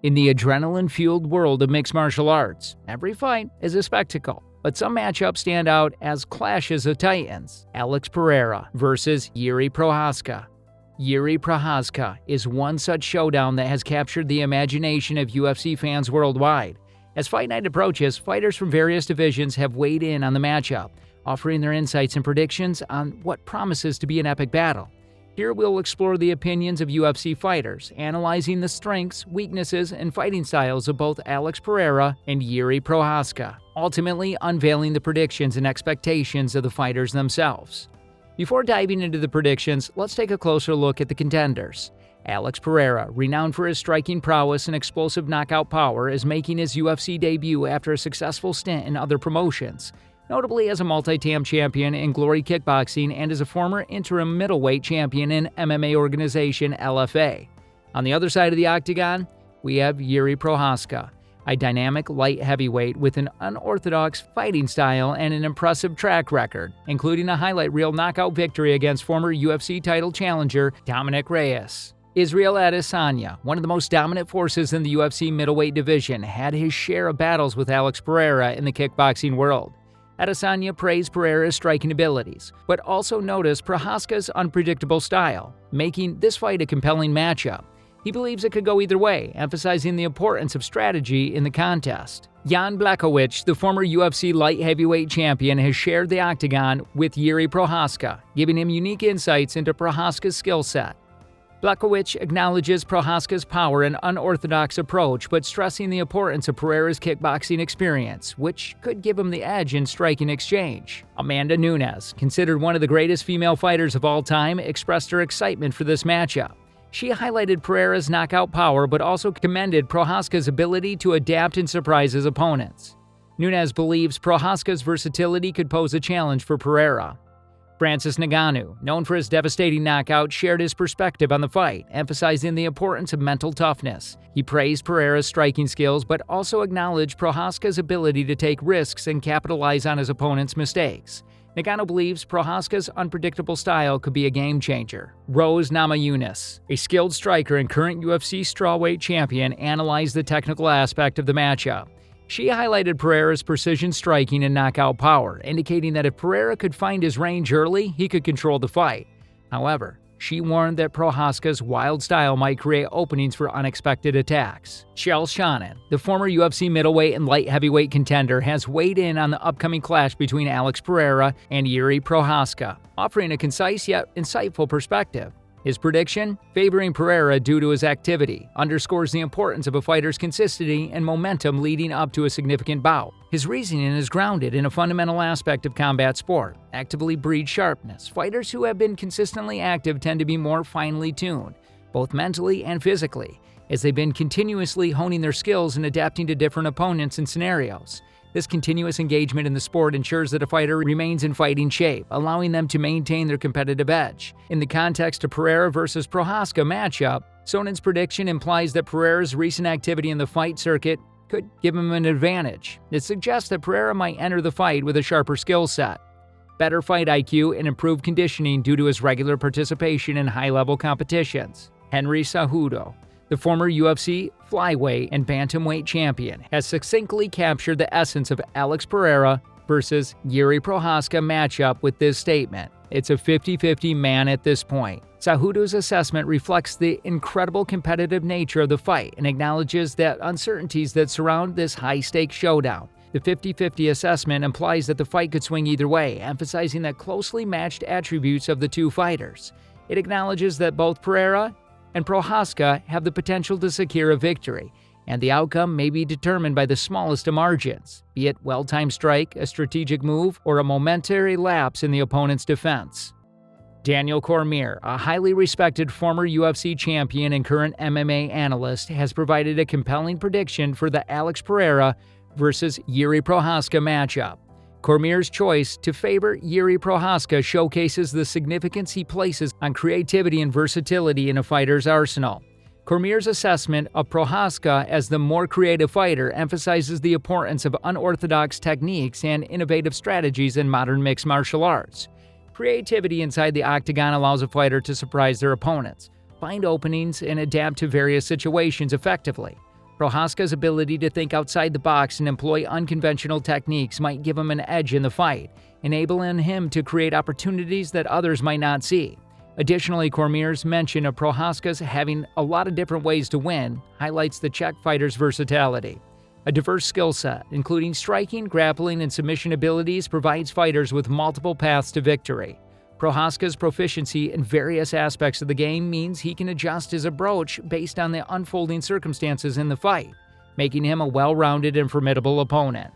In the adrenaline-fueled world of mixed martial arts, every fight is a spectacle, but some matchups stand out as clashes of titans. Alex Pereira versus Jiří Procházka. Jiří Procházka is one such showdown that has captured the imagination of UFC fans worldwide. As Fight Night approaches, fighters from various divisions have weighed in on the matchup, offering their insights and predictions on what promises to be an epic battle. Here we'll explore the opinions of UFC fighters, analyzing the strengths, weaknesses, and fighting styles of both Alex Pereira and Jiří Procházka, ultimately unveiling the predictions and expectations of the fighters themselves. Before diving into the predictions, let's take a closer look at the contenders. Alex Pereira, renowned for his striking prowess and explosive knockout power, is making his UFC debut after a successful stint in other promotions, notably as a multi-TAM champion in Glory Kickboxing and as a former interim middleweight champion in MMA organization LFA. On the other side of the octagon, we have Jiří Procházka, a dynamic light heavyweight with an unorthodox fighting style and an impressive track record, including a highlight reel knockout victory against former UFC title challenger Dominic Reyes. Israel Adesanya, one of the most dominant forces in the UFC middleweight division, had his share of battles with Alex Pereira in the kickboxing world. Adesanya praised Pereira's striking abilities, but also noticed Procházka's unpredictable style, making this fight a compelling matchup. He believes it could go either way, emphasizing the importance of strategy in the contest. Jan Blachowicz, the former UFC light heavyweight champion, has shared the octagon with Jiří Procházka, giving him unique insights into Procházka's skill set. Blachowicz acknowledges Procházka's power and unorthodox approach, but stressing the importance of Pereira's kickboxing experience, which could give him the edge in striking exchange. Amanda Nunes, considered one of the greatest female fighters of all time, expressed her excitement for this matchup. She highlighted Pereira's knockout power, but also commended Procházka's ability to adapt and surprise his opponents. Nunes believes Procházka's versatility could pose a challenge for Pereira. Francis Ngannou, known for his devastating knockout, shared his perspective on the fight, emphasizing the importance of mental toughness. He praised Pereira's striking skills, but also acknowledged Procházka's ability to take risks and capitalize on his opponent's mistakes. Ngannou believes Procházka's unpredictable style could be a game-changer. Rose Namajunas, a skilled striker and current UFC strawweight champion, analyzed the technical aspect of the matchup. She highlighted Pereira's precision striking and knockout power, indicating that if Pereira could find his range early, he could control the fight. However, she warned that Procházka's wild style might create openings for unexpected attacks. Chael Sonnen, the former UFC middleweight and light heavyweight contender, has weighed in on the upcoming clash between Alex Pereira and Jiří Procházka, offering a concise yet insightful perspective. His prediction, favoring Pereira due to his activity, underscores the importance of a fighter's consistency and momentum leading up to a significant bout. His reasoning is grounded in a fundamental aspect of combat sport: actively breed sharpness. Fighters who have been consistently active tend to be more finely tuned, both mentally and physically, as they've been continuously honing their skills and adapting to different opponents and scenarios. This continuous engagement in the sport ensures that a fighter remains in fighting shape, allowing them to maintain their competitive edge. In the context of Pereira versus Procházka matchup, Sonnen's prediction implies that Pereira's recent activity in the fight circuit could give him an advantage. It suggests that Pereira might enter the fight with a sharper skill set, better fight IQ, and improved conditioning due to his regular participation in high-level competitions. Henry Cejudo, the former UFC flyweight and bantamweight champion, has succinctly captured the essence of Alex Pereira versus Jiří Procházka matchup with this statement: "It's a 50-50 man at this point." Cejudo's assessment reflects the incredible competitive nature of the fight and acknowledges the uncertainties that surround this high-stakes showdown. The 50-50 assessment implies that the fight could swing either way, emphasizing the closely matched attributes of the two fighters. It acknowledges that both Pereira and Procházka have the potential to secure a victory, and the outcome may be determined by the smallest of margins, be it well-timed strike, a strategic move, or a momentary lapse in the opponent's defense. Daniel Cormier, a highly respected former UFC champion and current MMA analyst, has provided a compelling prediction for the Alex Pereira versus Jiří Procházka matchup. Cormier's choice to favor Jiří Procházka showcases the significance he places on creativity and versatility in a fighter's arsenal. Cormier's assessment of Procházka as the more creative fighter emphasizes the importance of unorthodox techniques and innovative strategies in modern mixed martial arts. Creativity inside the octagon allows a fighter to surprise their opponents, find openings, and adapt to various situations effectively, Procházka's ability to think outside the box and employ unconventional techniques might give him an edge in the fight, enabling him to create opportunities that others might not see. Additionally, Cormier's mention of Procházka's having a lot of different ways to win highlights the Czech fighter's versatility. A diverse skill set, including striking, grappling, and submission abilities, provides fighters with multiple paths to victory. Procházka's proficiency in various aspects of the game means he can adjust his approach based on the unfolding circumstances in the fight, making him a well-rounded and formidable opponent.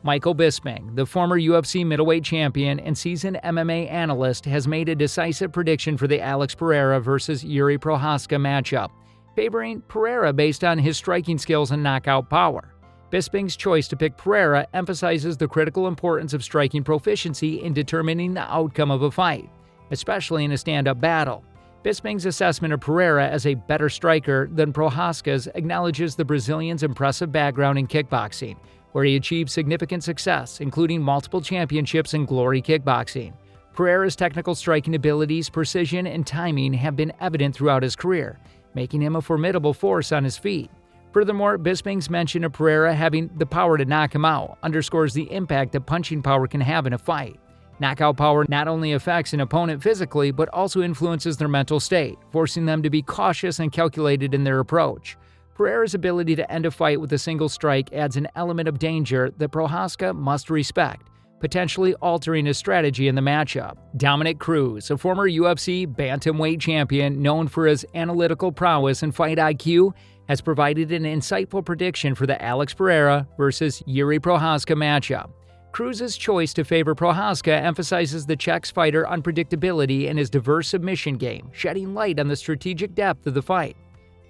Michael Bisping, the former UFC middleweight champion and seasoned MMA analyst, has made a decisive prediction for the Alex Pereira vs. Jiří Procházka matchup, favoring Pereira based on his striking skills and knockout power. Bisping's choice to pick Pereira emphasizes the critical importance of striking proficiency in determining the outcome of a fight, especially in a stand-up battle. Bisping's assessment of Pereira as a better striker than Procházka's acknowledges the Brazilian's impressive background in kickboxing, where he achieved significant success, including multiple championships in Glory Kickboxing. Pereira's technical striking abilities, precision, and timing have been evident throughout his career, making him a formidable force on his feet. Furthermore, Bisping's mention of Pereira having the power to knock him out underscores the impact that punching power can have in a fight. Knockout power not only affects an opponent physically, but also influences their mental state, forcing them to be cautious and calculated in their approach. Pereira's ability to end a fight with a single strike adds an element of danger that Procházka must respect, potentially altering his strategy in the matchup. Dominick Cruz, a former UFC bantamweight champion known for his analytical prowess and fight IQ, has provided an insightful prediction for the Alex Pereira vs. Jiří Procházka matchup. Cruz's choice to favor Procházka emphasizes the Czech's fighter unpredictability and his diverse submission game, shedding light on the strategic depth of the fight.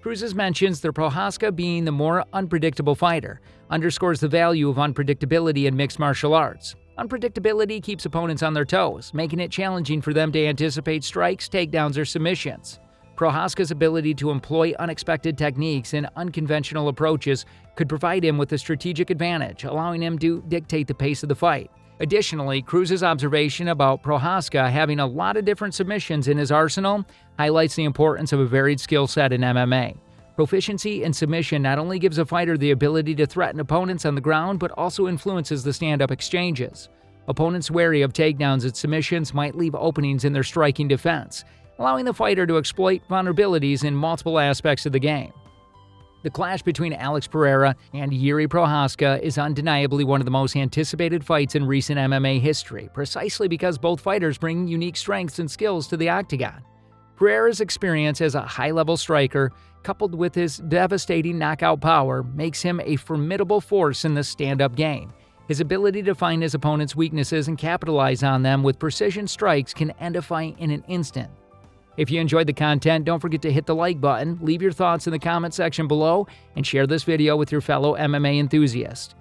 Cruz's mentions that Procházka being the more unpredictable fighter underscores the value of unpredictability in mixed martial arts. Unpredictability keeps opponents on their toes, making it challenging for them to anticipate strikes, takedowns, or submissions. Procházka's ability to employ unexpected techniques and unconventional approaches could provide him with a strategic advantage, allowing him to dictate the pace of the fight. Additionally, Cruz's observation about Procházka having a lot of different submissions in his arsenal highlights the importance of a varied skill set in MMA. Proficiency in submission not only gives a fighter the ability to threaten opponents on the ground, but also influences the stand-up exchanges. Opponents wary of takedowns and submissions might leave openings in their striking defense, allowing the fighter to exploit vulnerabilities in multiple aspects of the game. The clash between Alex Pereira and Jiří Procházka is undeniably one of the most anticipated fights in recent MMA history, precisely because both fighters bring unique strengths and skills to the octagon. Pereira's experience as a high-level striker, coupled with his devastating knockout power, makes him a formidable force in the stand-up game. His ability to find his opponent's weaknesses and capitalize on them with precision strikes can end a fight in an instant. If you enjoyed the content, don't forget to hit the like button, leave your thoughts in the comment section below, and share this video with your fellow MMA enthusiasts.